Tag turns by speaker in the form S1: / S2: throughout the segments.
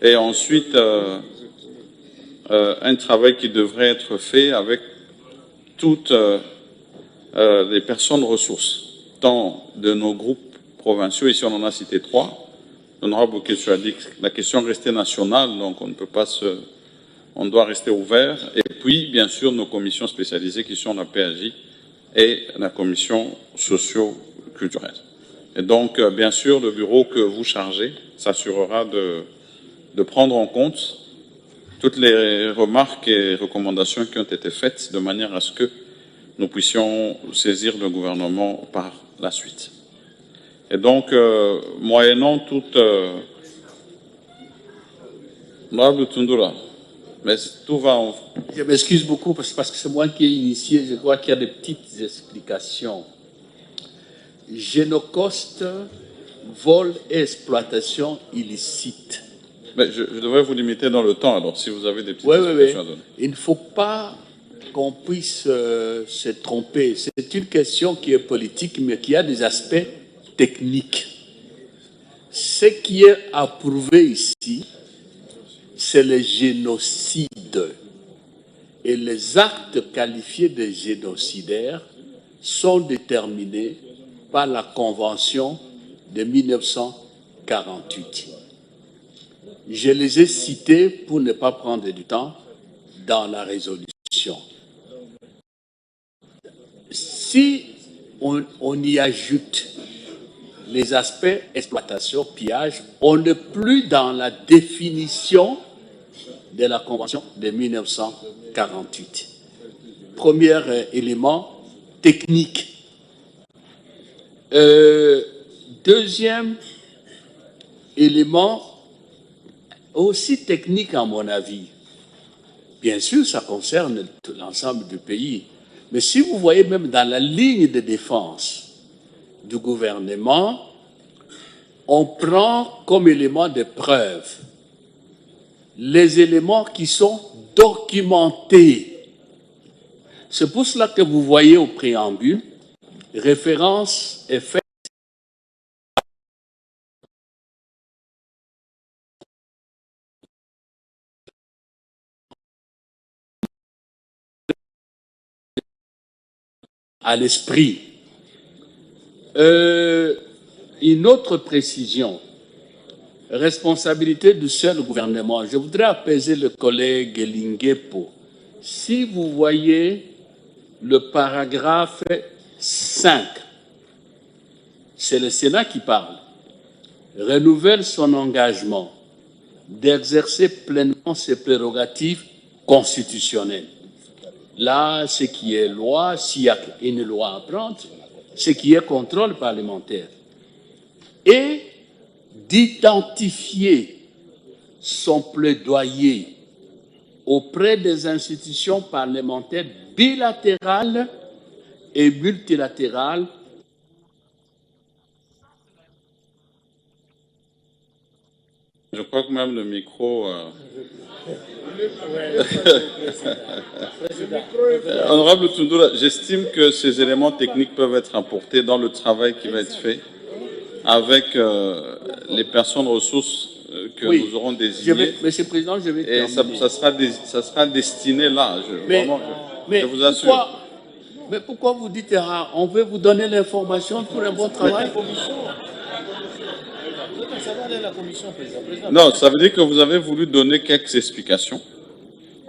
S1: Et ensuite, un travail qui devrait être fait avec toutes les personnes ressources, tant de nos groupes provinciaux, ici on en a cité 3. L'honorable Bokessu a dit que la question restait nationale, donc on ne peut pas on doit rester ouvert. Et puis, bien sûr, nos commissions spécialisées qui sont la PAJ et la commission socio-culturelle. Et donc, bien sûr, le bureau que vous chargez s'assurera de prendre en compte toutes les remarques et recommandations qui ont été faites de manière à ce que nous puissions saisir le gouvernement par la suite. Et donc, moyennant toute... Honorable Tundura, mais tout va en...
S2: Je m'excuse beaucoup parce que c'est moi qui ai initié. Je crois qu'il y a des petites explications. Génocoste, vol et exploitation illicite.
S1: Mais je devrais vous limiter dans le temps, alors, si vous avez des petites explications à donner.
S2: Il ne faut pas qu'on puisse se tromper. C'est une question qui est politique, mais qui a des aspects techniques. Ce qui est approuvé ici, c'est le génocide. Et les actes qualifiés de génocidaires sont déterminés par la Convention de 1948. Je les ai cités pour ne pas prendre du temps dans la résolution. Si on y ajoute les aspects exploitation, pillage, on n'est plus dans la définition de la Convention de 1948. Premier élément technique. Deuxième élément aussi technique à mon avis. Bien sûr, ça concerne l'ensemble du pays. Mais si vous voyez même dans la ligne de défense du gouvernement, on prend comme élément de preuve les éléments qui sont documentés. C'est pour cela que vous voyez au préambule, référence est faite à l'esprit. Une autre précision, responsabilité du seul gouvernement. Je voudrais apaiser le collègue Linguepo. Si vous voyez le paragraphe 5, c'est le Sénat qui parle, renouvelle son engagement d'exercer pleinement ses prérogatives constitutionnelles. Là, ce qui est loi, s'il y a une loi à prendre, ce qui est contrôle parlementaire. Et d'identifier son plaidoyer auprès des institutions parlementaires bilatérales et multilatérales
S1: Je crois que même le micro... Honorable Tundura, j'estime que ces éléments techniques peuvent être apportés dans le travail qui va être fait avec les personnes ressources que nous aurons désignées.
S2: Monsieur le Président, je vais terminer.
S1: Et ça sera destiné là, je vous assure.
S2: Mais pourquoi vous dites, on veut vous donner l'information pour un bon travail?
S1: Non, ça veut dire que vous avez voulu donner quelques explications,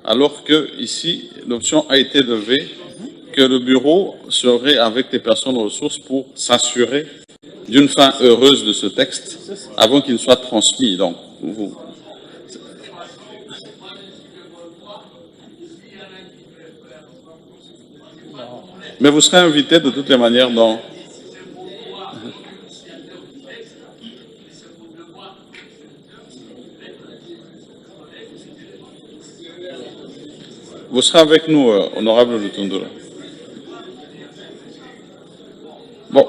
S1: alors que ici, l'option a été levée que le bureau serait avec les personnes ressources pour s'assurer d'une fin heureuse de ce texte avant qu'il soit transmis. Donc, mais vous serez invité de toutes les manières dans... Vous serez avec nous, honorable Lutundura. Bon.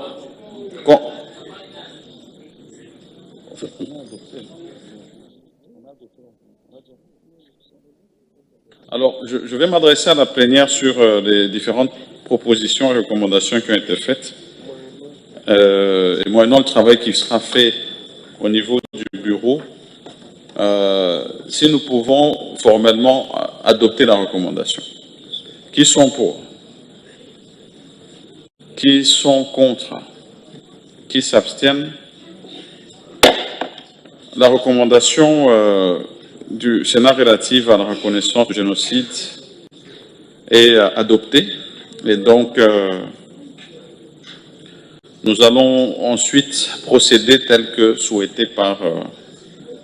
S1: Alors, je vais m'adresser à la plénière sur les différentes propositions et recommandations qui ont été faites. Et moyennant le travail qui sera fait au niveau du bureau, si nous pouvons formellement adopter la recommandation. Qui sont pour? Qui sont contre? Qui s'abstiennent? La recommandation du Sénat relative à la reconnaissance du génocide est adoptée. Et donc, nous allons ensuite procéder tel que souhaité par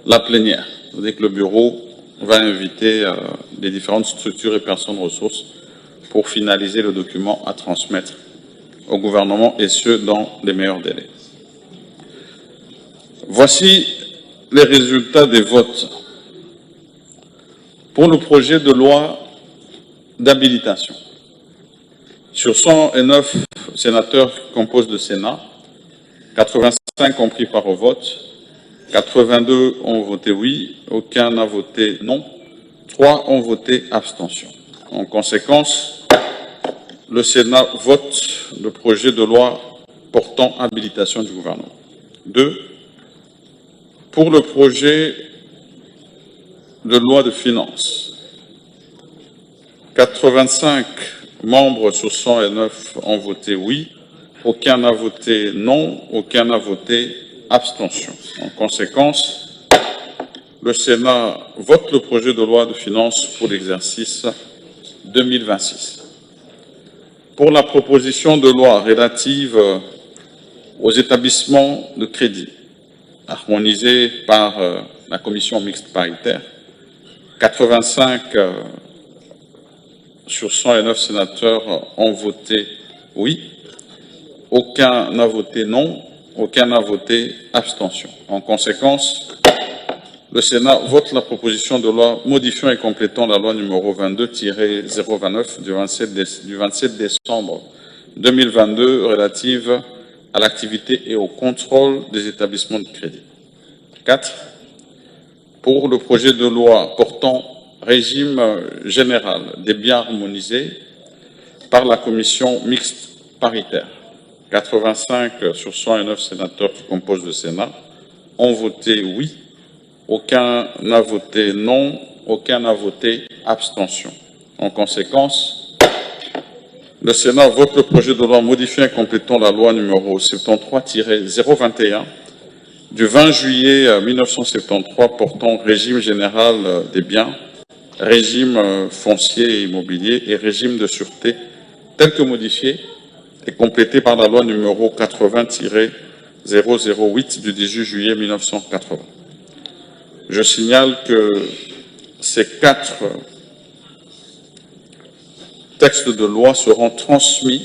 S1: la plénière. C'est-à-dire que le bureau va inviter les différentes structures et personnes ressources pour finaliser le document à transmettre au gouvernement, et ce, dans les meilleurs délais. Voici les résultats des votes pour le projet de loi d'habilitation. Sur 109 sénateurs qui composent le Sénat, 85 ont pris part au vote, 82 ont voté oui, aucun n'a voté non, 3 ont voté abstention. En conséquence, le Sénat vote le projet de loi portant habilitation du gouvernement. 2. Pour le projet de loi de finances, 85 membres sur 109 ont voté oui, aucun n'a voté non, aucun n'a voté abstention. En conséquence, le Sénat vote le projet de loi de finances pour l'exercice 2026. Pour la proposition de loi relative aux établissements de crédit, harmonisée par la commission mixte paritaire, 85 sur 109 sénateurs ont voté oui, aucun n'a voté non, aucun n'a voté abstention. En conséquence, le Sénat vote la proposition de loi modifiant et complétant la loi numéro 22-029 du 27 décembre 2022 relative à l'activité et au contrôle des établissements de crédit. 4. Pour le projet de loi portant régime général des biens harmonisés par la commission mixte paritaire, 85 sur 109 sénateurs qui composent le Sénat ont voté oui, aucun n'a voté non, aucun n'a voté abstention. En conséquence, le Sénat vote le projet de loi modifiant et complétant la loi numéro 73-021 du 20 juillet 1973 portant régime général des biens, régime foncier et immobilier et régime de sûreté tel que modifié et complété par la loi numéro 80-008 du 18 juillet 1980. Je signale que ces 4 textes de loi seront transmis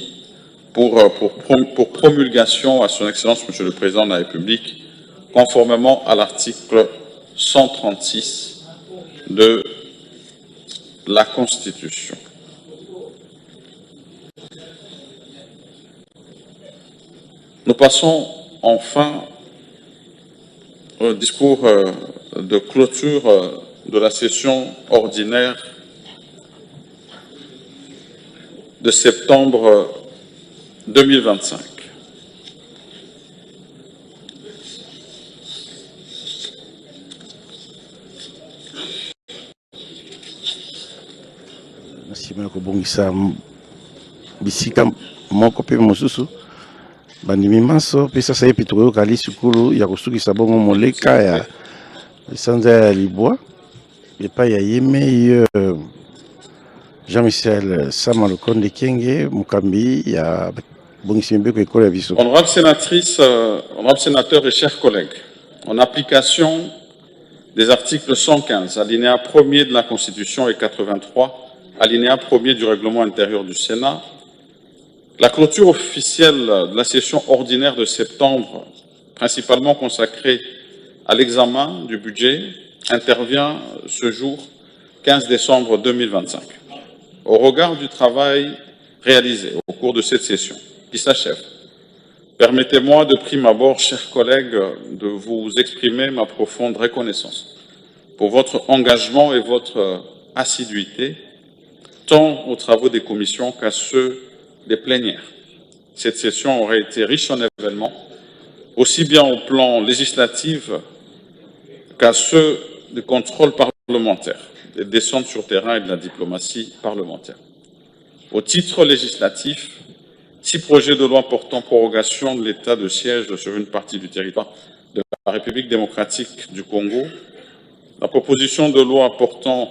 S1: pour promulgation à son Excellence, Monsieur le Président de la République, conformément à l'article 136 de la Constitution. Nous passons enfin au discours de clôture de la session ordinaire de septembre 2025.
S3: Nasima kobongisa bisika moko pe mosusu bandimi maso pe sasa yepi tokoyoka lisukulu ya kosukisa bongo moleka ya sanza ya libwa epai ya yeme Jean-Michel Sama Lukonde Kenge Mukambi ya bongisi mbeko ekolo ya biso.
S1: Honorable sénatrice, honorable sénateur et chers collègues, en application des articles 115, alinéa 1er de la Constitution et 83, alinéa 1er du règlement intérieur du Sénat, la clôture officielle de la session ordinaire de septembre, principalement consacrée à l'examen du budget, intervient ce jour 15 décembre 2025. Au regard du travail réalisé au cours de cette session, qui s'achève, permettez-moi de prime abord, chers collègues, de vous exprimer ma profonde reconnaissance pour votre engagement et votre assiduité, tant aux travaux des commissions qu'à ceux des plénières. Cette session aurait été riche en événements, aussi bien au plan législatif qu'à ceux du contrôle parlementaire, des descentes sur terrain et de la diplomatie parlementaire. Au titre législatif, 6 projets de loi portant prorogation de l'état de siège sur une partie du territoire de la République démocratique du Congo, la proposition de loi portant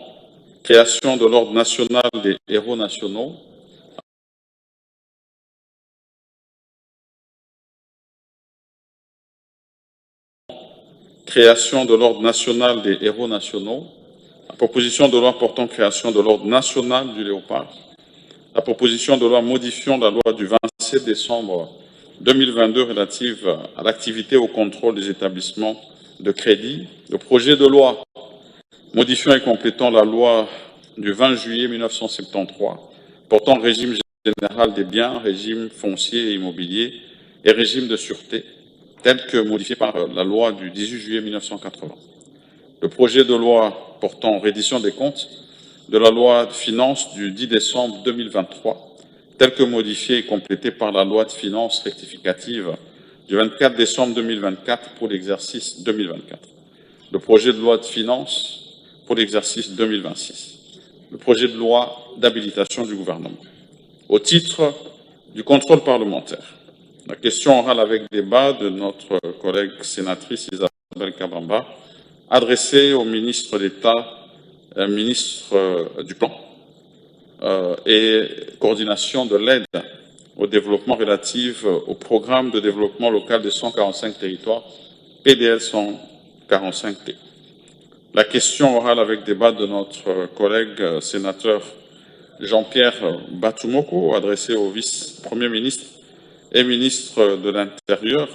S1: création de l'ordre national des héros nationaux, création de l'ordre national des héros nationaux, la proposition de loi portant création de l'ordre national du léopard, la proposition de loi modifiant la loi du 27 décembre 2022 relative à l'activité et au contrôle des établissements de crédit, le projet de loi modifiant et complétant la loi du 20 juillet 1973 portant régime général des biens, régime foncier et immobilier et régime de sûreté, tel que modifié par la loi du 18 juillet 1980. Le projet de loi portant reddition des comptes de la loi de finances du 10 décembre 2023, tel que modifié et complété par la loi de finances rectificative du 24 décembre 2024 pour l'exercice 2024. Le projet de loi de finances pour l'exercice 2026. Le projet de loi d'habilitation du gouvernement. Au titre du contrôle parlementaire, la question orale avec débat de notre collègue sénatrice Isabelle Kabamba, adressée au ministre d'État, ministre du Plan et coordination de l'aide au développement relative au programme de développement local des 145 territoires, PDL 145T. La question orale avec débat de notre collègue sénateur Jean-Pierre Batumoko, adressée au vice-premier ministre et ministre de l'Intérieur,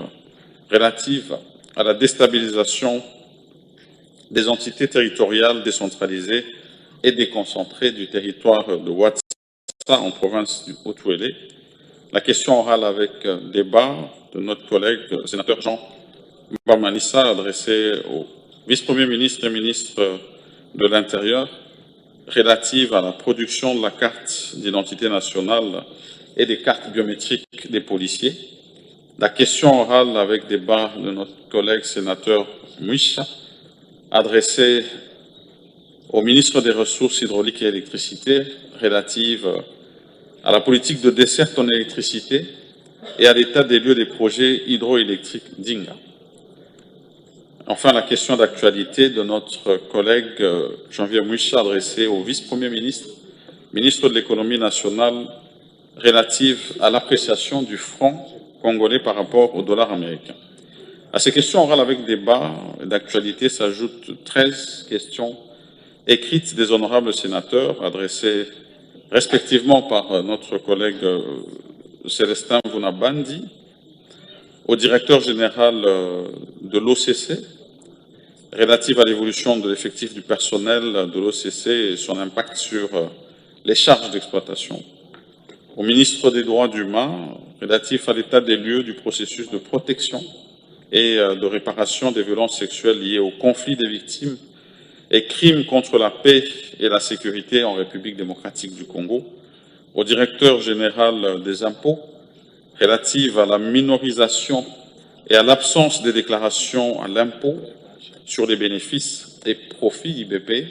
S1: relative à la déstabilisation des entités territoriales décentralisées et déconcentrées du territoire de Ouatsa en province du Haut-Ouélé. La question orale avec débat de notre collègue sénateur Jean Bamanissa, adressée au vice-premier ministre et ministre de l'Intérieur, relative à la production de la carte d'identité nationale et des cartes biométriques des policiers. La question orale avec débat de notre collègue sénateur Mouissa, adressée au ministre des Ressources hydrauliques et électricité, relative à la politique de desserte en électricité et à l'état des lieux des projets hydroélectriques d'Inga. Enfin, la question d'actualité de notre collègue Janvier Mouissa, adressée au vice-premier ministre, ministre de l'économie nationale, relative à l'appréciation du franc congolais par rapport au dollar américain. À ces questions orales avec débat d'actualité s'ajoutent 13 questions écrites des honorables sénateurs, adressées respectivement par notre collègue Célestin Vunabandi, au directeur général de l'OCC, relative à l'évolution de l'effectif du personnel de l'OCC et son impact sur les charges d'exploitation, au ministre des Droits humains, relatif à l'état des lieux du processus de protection et de réparation des violences sexuelles liées au conflit des victimes et crimes contre la paix et la sécurité en République démocratique du Congo, au directeur général des impôts, relative à la minorisation et à l'absence des déclarations à l'impôt sur les bénéfices et profits IBP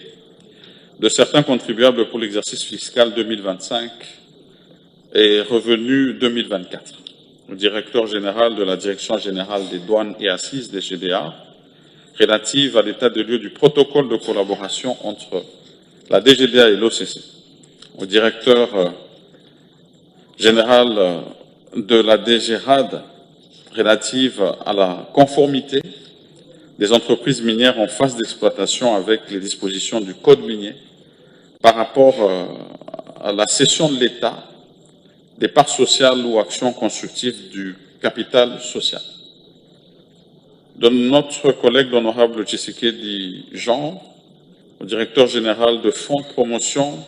S1: de certains contribuables pour l'exercice fiscal 2025 et revenus 2024. Le directeur général de la Direction générale des douanes et assises des GDA, relative à l'état de lieu du protocole de collaboration entre la DGDA et l'OCC. Au directeur général de la DGRAD, relative à la conformité des entreprises minières en phase d'exploitation avec les dispositions du Code minier par rapport à la cession de l'État des parts sociales ou actions constructives du capital social. De notre collègue l'honorable Tshisekedi Jean, au directeur général de Fonds de promotion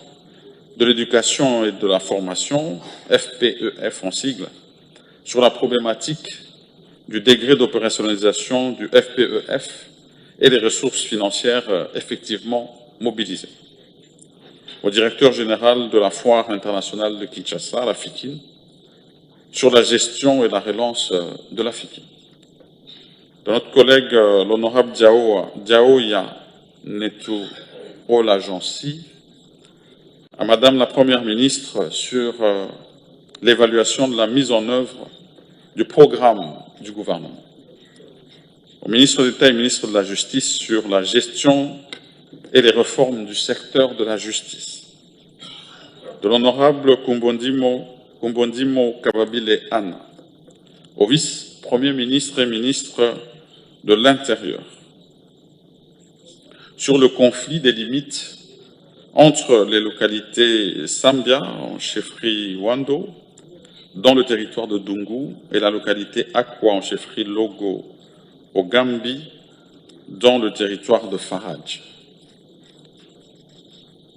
S1: de l'éducation et de la formation, FPEF en sigle, sur la problématique du degré d'opérationnalisation du FPEF et les ressources financières effectivement mobilisées. Au directeur général de la Foire internationale de Kinshasa, la FIKIN, sur la gestion et la relance de la FIKIN. De notre collègue l'honorable Diaoya Neto Olajansi, à Madame la Première ministre sur l'évaluation de la mise en œuvre du programme du gouvernement, au ministre d'État et ministre de la Justice sur la gestion et les réformes du secteur de la justice, de l'honorable Kumbondimo Kababile Anna, au vice-premier ministre et ministre de l'Intérieur, sur le conflit des limites entre les localités Sambia, en chefferie Wando, dans le territoire de Dungu, et la localité Akwa, en chefferie Logo, au Gambie, dans le territoire de Faraj.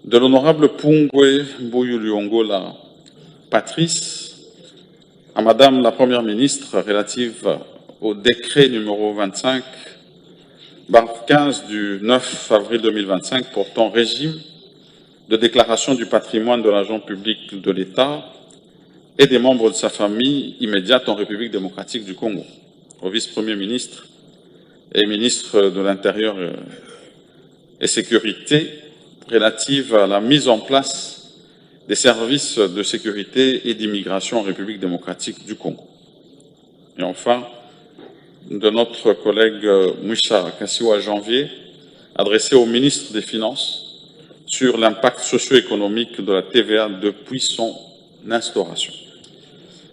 S1: De l'honorable Pungwe Mbuyuliongola Patrice, à Madame la Première ministre relative au décret numéro 25/15 du 9 avril 2025 portant régime de déclaration du patrimoine de l'agent public de l'État et des membres de sa famille immédiate en République démocratique du Congo, au vice-premier ministre et ministre de l'Intérieur et Sécurité relative à la mise en place des services de sécurité et d'immigration en République démocratique du Congo. Et enfin, de notre collègue Mouissa Kassiwa Janvier, adressé au ministre des Finances sur l'impact socio-économique de la TVA depuis son instauration.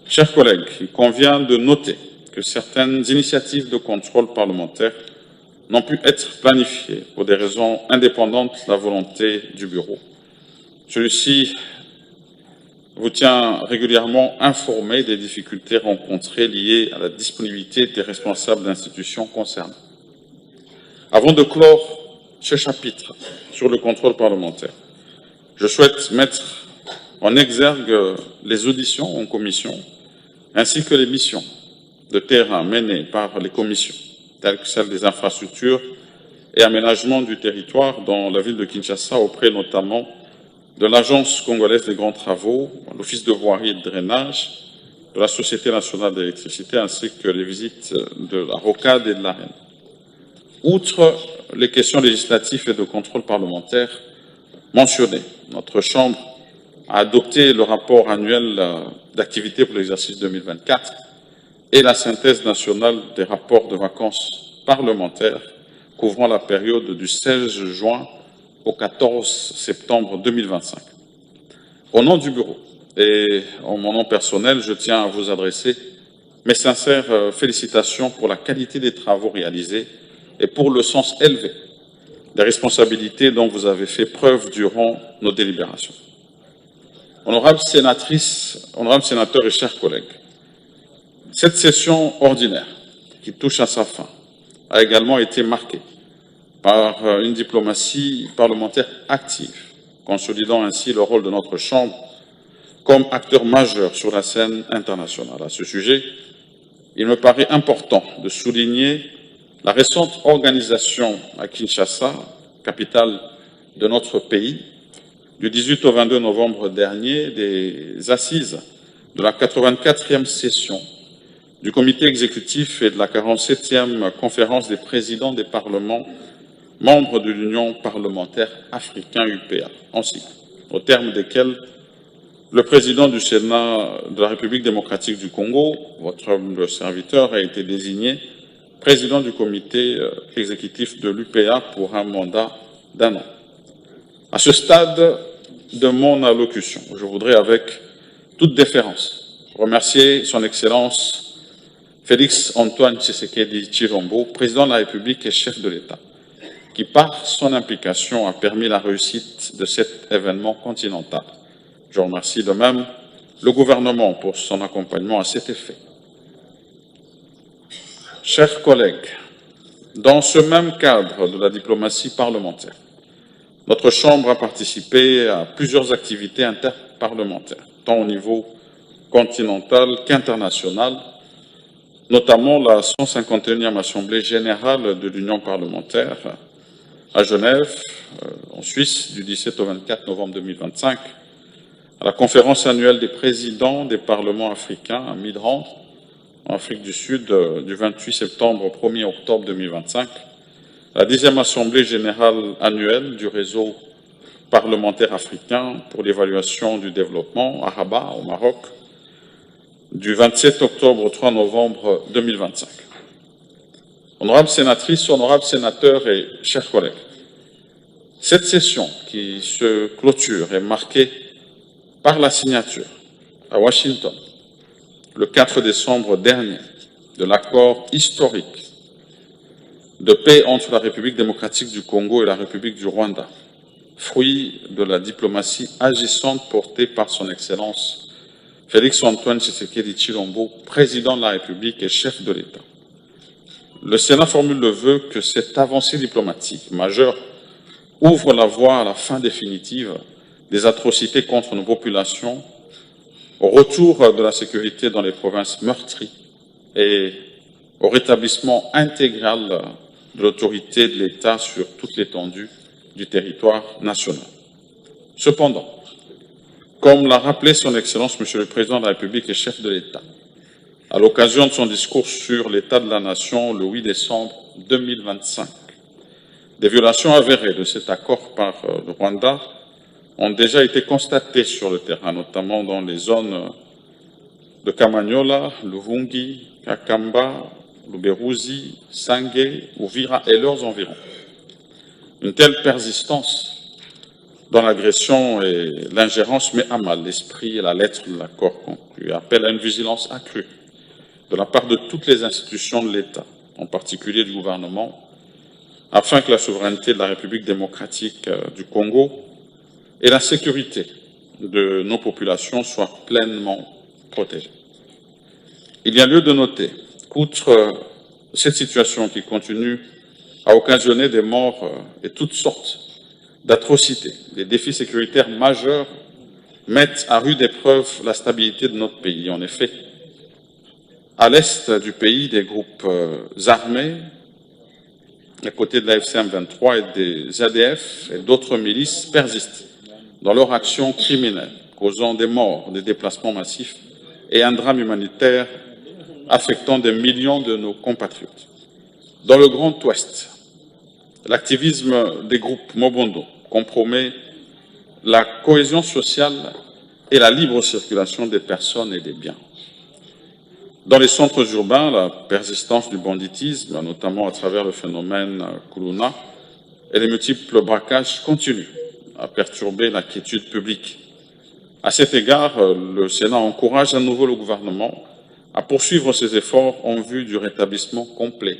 S1: Chers collègues, il convient de noter que certaines initiatives de contrôle parlementaire n'ont pu être planifiées pour des raisons indépendantes de la volonté du Bureau. Celui-ci vous tient régulièrement informé des difficultés rencontrées liées à la disponibilité des responsables d'institutions concernées. Avant de clore ce chapitre sur le contrôle parlementaire, je souhaite mettre en exergue les auditions en commission ainsi que les missions de terrain menées par les commissions, telles que celle des infrastructures et aménagement du territoire dans la ville de Kinshasa, auprès notamment de l'Agence congolaise des grands travaux, l'Office de voirie et de drainage, de la Société nationale d'électricité, ainsi que les visites de la Rocade et de la Reine. Outre les questions législatives et de contrôle parlementaire mentionnées, notre Chambre a adopté le rapport annuel d'activité pour l'exercice 2024 et la synthèse nationale des rapports de vacances parlementaires couvrant la période du 16 juin au 14 septembre 2025. Au nom du Bureau et en mon nom personnel, je tiens à vous adresser mes sincères félicitations pour la qualité des travaux réalisés et pour le sens élevé des responsabilités dont vous avez fait preuve durant nos délibérations. Honorables sénatrices, honorables sénateurs et chers collègues, cette session ordinaire qui touche à sa fin a également été marquée par une diplomatie parlementaire active, consolidant ainsi le rôle de notre Chambre comme acteur majeur sur la scène internationale. À ce sujet, il me paraît important de souligner la récente organisation à Kinshasa, capitale de notre pays, du 18 au 22 novembre dernier, des assises de la 84e session du comité exécutif et de la 47e conférence des présidents des parlements membres de l'Union parlementaire africain UPA, en cycle, au terme desquels le président du Sénat de la République démocratique du Congo, votre humble serviteur, a été désigné président du comité exécutif de l'UPA pour un mandat d'1 an. À ce stade de mon allocution, je voudrais avec toute déférence remercier son Excellence Félix Antoine Tshisekedi Tshilombo, président de la République et chef de l'État, qui par son implication a permis la réussite de cet événement continental. Je remercie de même le gouvernement pour son accompagnement à cet effet. Chers collègues, dans ce même cadre de la diplomatie parlementaire, notre Chambre a participé à plusieurs activités interparlementaires, tant au niveau continental qu'international, notamment la 151e Assemblée générale de l'Union parlementaire à Genève, en Suisse, du 17 au 24 novembre 2025, à la conférence annuelle des présidents des parlements africains à Midrand, en Afrique du Sud, du 28 septembre au 1er octobre 2025, la 10e Assemblée générale annuelle du réseau parlementaire africain pour l'évaluation du développement à Rabat, au Maroc, du 27 octobre au 3 novembre 2025. Honorables sénatrices, honorables sénateurs et chers collègues, cette session qui se clôture est marquée par la signature à Washington, le 4 décembre dernier, de l'accord historique de paix entre la République démocratique du Congo et la République du Rwanda, fruit de la diplomatie agissante portée par son Excellence Félix-Antoine Tshisekedi Tshilombo, président de la République et chef de l'État. Le Sénat formule le vœu que cette avancée diplomatique majeure ouvre la voie à la fin définitive des atrocités contre nos populations, au retour de la sécurité dans les provinces meurtries et au rétablissement intégral de l'autorité de l'État sur toute l'étendue du territoire national. Cependant, comme l'a rappelé son Excellence, Monsieur le Président de la République et chef de l'État, à l'occasion de son discours sur l'état de la nation le 8 décembre 2025, des violations avérées de cet accord par le Rwanda ont déjà été constatées sur le terrain, notamment dans les zones de Kamanyola, Luvungi, Kakamba, Luberuzi, Sange, Uvira et leurs environs. Une telle persistance dans l'agression et l'ingérence met à mal l'esprit et la lettre de l'accord conclu, appelle à une vigilance accrue de la part de toutes les institutions de l'État, en particulier du gouvernement, afin que la souveraineté de la République démocratique du Congo et la sécurité de nos populations soient pleinement protégées. Il y a lieu de noter qu'outre cette situation qui continue à occasionner des morts et toutes sortes d'atrocités, des défis sécuritaires majeurs mettent à rude épreuve la stabilité de notre pays. En effet, à l'est du pays, des groupes armés, à côté de la FCM-23 et des ADF et d'autres milices persistent dans leur action criminelle, causant des morts, des déplacements massifs et un drame humanitaire affectant des millions de nos compatriotes. Dans le Grand Ouest, l'activisme des groupes Mobondo compromet la cohésion sociale et la libre circulation des personnes et des biens. Dans les centres urbains, la persistance du banditisme, notamment à travers le phénomène Kuluna, et les multiples braquages continuent à perturber la quiétude publique. À cet égard, le Sénat encourage à nouveau le gouvernement à poursuivre ses efforts en vue du rétablissement complet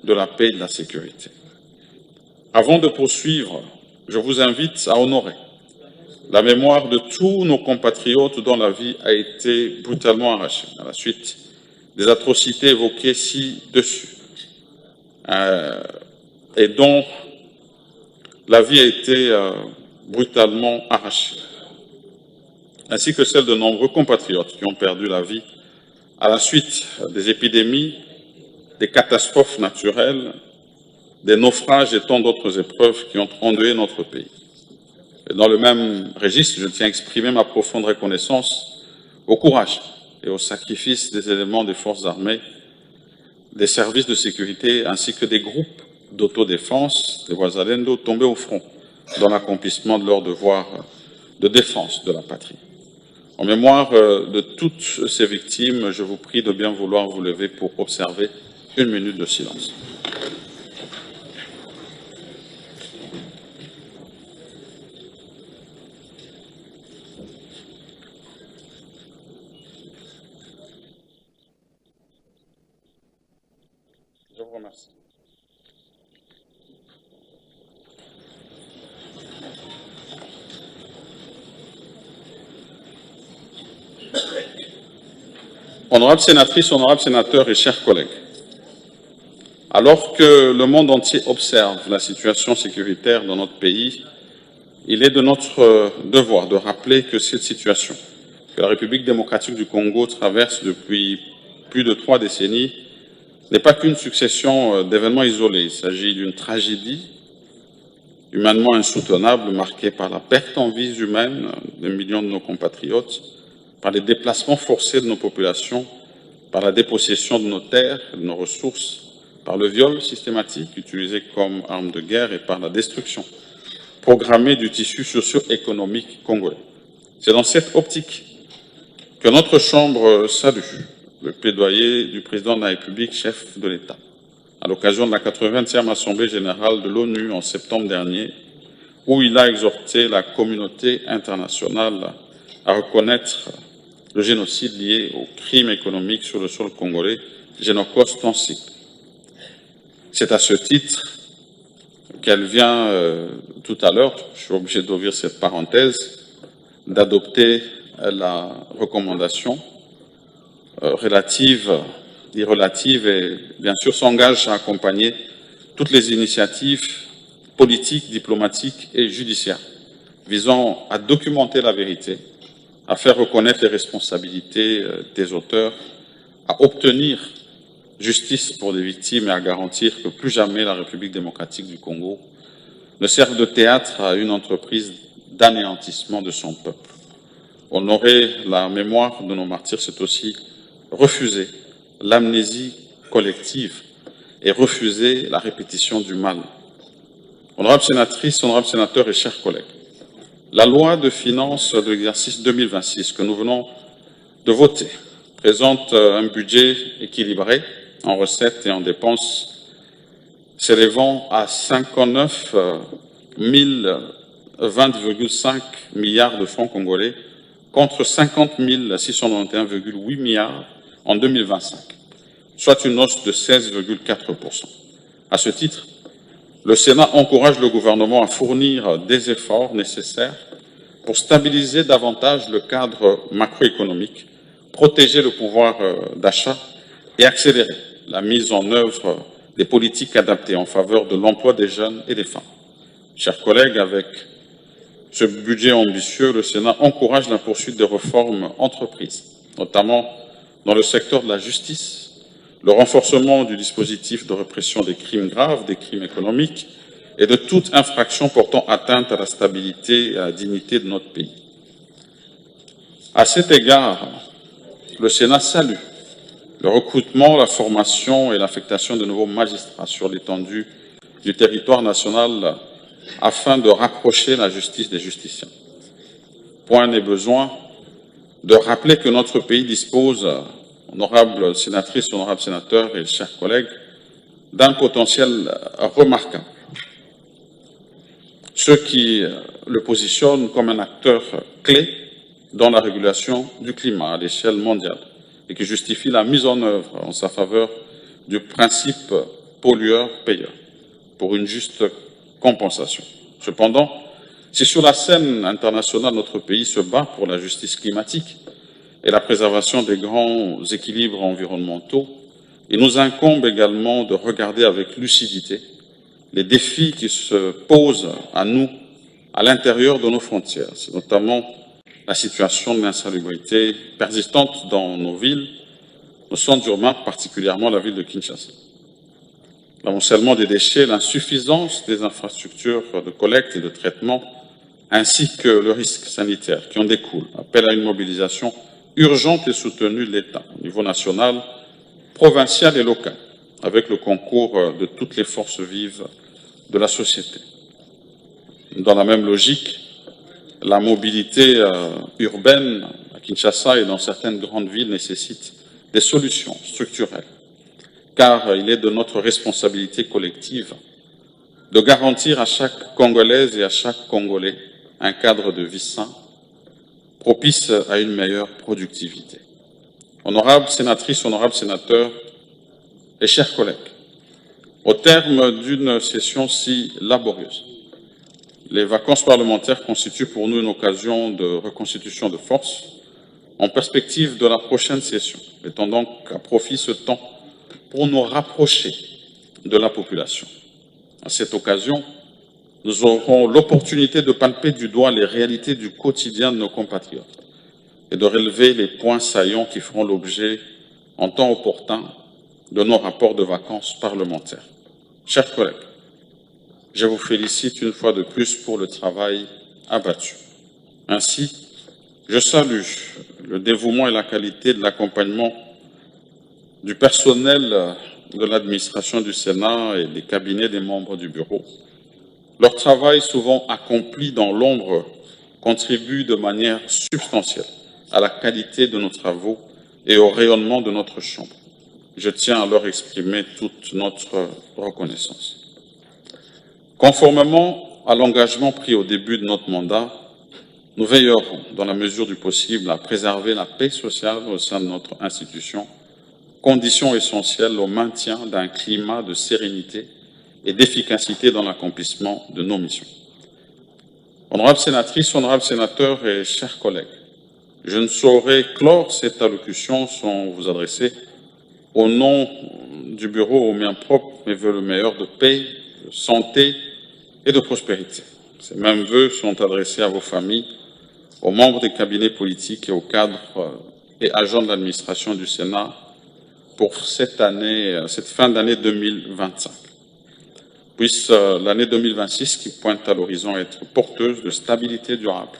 S1: de la paix et de la sécurité. Avant de poursuivre, je vous invite à honorer la mémoire de tous nos compatriotes dont la vie a été brutalement arrachée à la suite des atrocités évoquées ci-dessus et dont la vie a été brutalement arrachée, ainsi que celle de nombreux compatriotes qui ont perdu la vie à la suite des épidémies, des catastrophes naturelles, des naufrages et tant d'autres épreuves qui ont endeuillé notre pays. Et dans le même registre, je tiens à exprimer ma profonde reconnaissance au courage et au sacrifice des éléments des forces armées, des services de sécurité ainsi que des groupes d'autodéfense, des Wazalendo, tombés au front dans l'accomplissement de leur devoir de défense de la patrie. En mémoire de toutes ces victimes, je vous prie de bien vouloir vous lever pour observer une minute de silence. Je vous remercie. Honorables sénatrices, honorables sénateurs et chers collègues, alors que le monde entier observe la situation sécuritaire dans notre pays, il est de notre devoir de rappeler que cette situation que la République démocratique du Congo traverse depuis plus de 3 décennies n'est pas qu'une succession d'événements isolés. Il s'agit d'une tragédie humainement insoutenable marquée par la perte en vies humaines de millions de nos compatriotes, par les déplacements forcés de nos populations, par la dépossession de nos terres, de nos ressources, par le viol systématique utilisé comme arme de guerre et par la destruction programmée du tissu socio-économique congolais. C'est dans cette optique que notre Chambre salue le plaidoyer du président de la République, chef de l'État, à l'occasion de la 80e Assemblée générale de l'ONU en septembre dernier, où il a exhorté la communauté internationale à reconnaître le génocide lié aux crimes économiques sur le sol congolais, génocide en cycle. C'est à ce titre qu'elle vient tout à l'heure, je suis obligé d'ouvrir cette parenthèse, d'adopter la recommandation relative et bien sûr s'engage à accompagner toutes les initiatives politiques, diplomatiques et judiciaires visant à documenter la vérité, à faire reconnaître les responsabilités des auteurs, à obtenir justice pour des victimes et à garantir que plus jamais la République démocratique du Congo ne serve de théâtre à une entreprise d'anéantissement de son peuple. Honorer la mémoire de nos martyrs, c'est aussi refuser l'amnésie collective et refuser la répétition du mal. Honorables sénatrices, honorables sénateurs et chers collègues, la loi de finances de l'exercice 2026 que nous venons de voter présente un budget équilibré en recettes et en dépenses s'élevant à 59 020,5 milliards de francs congolais contre 50 691,8 milliards en 2025, soit une hausse de 16,4%. À ce titre, le Sénat encourage le gouvernement à fournir des efforts nécessaires pour stabiliser davantage le cadre macroéconomique, protéger le pouvoir d'achat et accélérer la mise en œuvre des politiques adaptées en faveur de l'emploi des jeunes et des femmes. Chers collègues, avec ce budget ambitieux, le Sénat encourage la poursuite des réformes entreprises, notamment dans le secteur de la justice, le renforcement du dispositif de répression des crimes graves, des crimes économiques et de toute infraction portant atteinte à la stabilité et à la dignité de notre pays. À cet égard, le Sénat salue le recrutement, la formation et l'affectation de nouveaux magistrats sur l'étendue du territoire national afin de rapprocher la justice des justiciables. Point n'est besoin de rappeler que notre pays dispose, honorables sénatrices, honorables sénateurs et chers collègues, d'un potentiel remarquable, ce qui le positionne comme un acteur clé dans la régulation du climat à l'échelle mondiale et qui justifie la mise en œuvre en sa faveur du principe pollueur-payeur pour une juste compensation. Cependant, si sur la scène internationale notre pays se bat pour la justice climatique et la préservation des grands équilibres environnementaux, il nous incombe également de regarder avec lucidité les défis qui se posent à nous à l'intérieur de nos frontières. C'est notamment la situation de l'insalubrité persistante dans nos villes, nos centres urbains, particulièrement la ville de Kinshasa. L'amoncellement des déchets, l'insuffisance des infrastructures de collecte et de traitement, ainsi que le risque sanitaire qui en découle, appellent à une mobilisation urgente et soutenue de l'État, au niveau national, provincial et local, avec le concours de toutes les forces vives de la société. Dans la même logique, la mobilité urbaine à Kinshasa et dans certaines grandes villes nécessite des solutions structurelles, car il est de notre responsabilité collective de garantir à chaque Congolaise et à chaque Congolais un cadre de vie sain, propice à une meilleure productivité. Honorables sénatrices, honorables sénateurs et chers collègues, au terme d'une session si laborieuse, les vacances parlementaires constituent pour nous une occasion de reconstitution de force en perspective de la prochaine session, étant donc à profit ce temps pour nous rapprocher de la population. À cette occasion, nous aurons l'opportunité de palper du doigt les réalités du quotidien de nos compatriotes et de relever les points saillants qui feront l'objet, en temps opportun, de nos rapports de vacances parlementaires. Chers collègues, je vous félicite une fois de plus pour le travail abattu. Ainsi, je salue le dévouement et la qualité de l'accompagnement du personnel de l'administration du Sénat et des cabinets des membres du bureau. Leur travail, souvent accompli dans l'ombre, contribue de manière substantielle à la qualité de nos travaux et au rayonnement de notre Chambre. Je tiens à leur exprimer toute notre reconnaissance. Conformément à l'engagement pris au début de notre mandat, nous veillerons, dans la mesure du possible, à préserver la paix sociale au sein de notre institution, condition essentielle au maintien d'un climat de sérénité et d'efficacité dans l'accomplissement de nos missions. Honorables sénatrices, honorables sénateurs et chers collègues, je ne saurais clore cette allocution sans vous adresser, au nom du bureau, aux miens propres, mes vœux le meilleur de paix, de santé et de prospérité. Ces mêmes vœux sont adressés à vos familles, aux membres des cabinets politiques et aux cadres et agents de l'administration du Sénat pour cette fin d'année 2025. Puisse l'année 2026 qui pointe à l'horizon être porteuse de stabilité durable,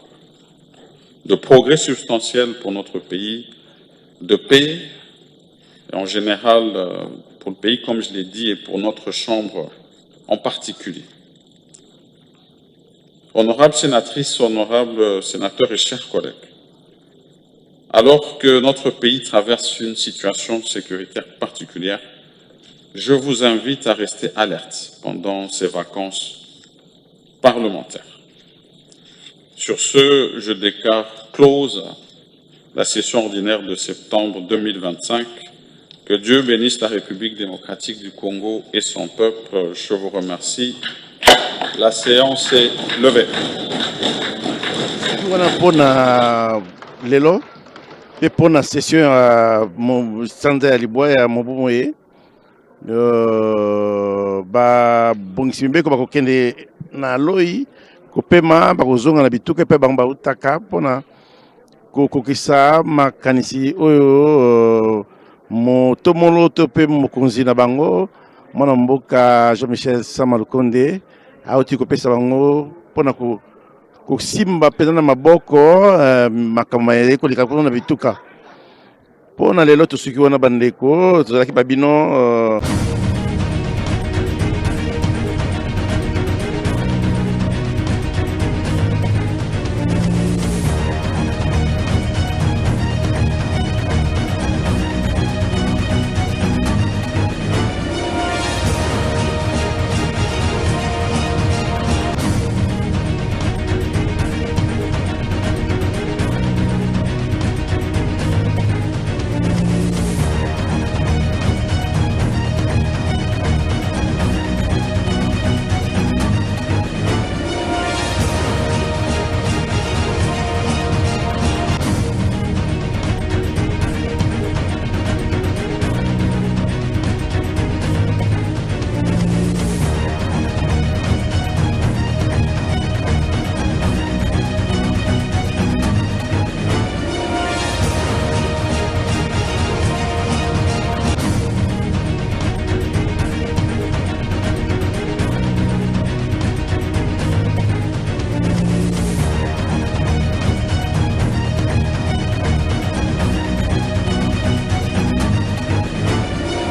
S1: de progrès substantiel pour notre pays, de paix, et en général pour le pays, comme je l'ai dit, et pour notre Chambre en particulier. Honorables sénatrices, honorables sénateurs et chers collègues, alors que notre pays traverse une situation sécuritaire particulière, je vous invite à rester alerte pendant ces vacances parlementaires. Sur ce, je déclare close la session ordinaire de septembre 2025. Que Dieu bénisse la République démocratique du Congo et son peuple. Je vous remercie. La séance est levée.
S3: Lelo pe pona session ya sanza ya libwa ya mobumo ye ba bongisi mbeko bakokende na loi kopema bakozonga na bituka pe bango bautaka pona kokokisa makanisi oyo motomolo to pe mokonzi na bango mwana mboka Jean-Michel Sama Lukonde auti kopesa bango pona kosimba peza na maboko makambo ya koleka kuna na bituka pona lelo tosuki wana bandeko tozalaki babino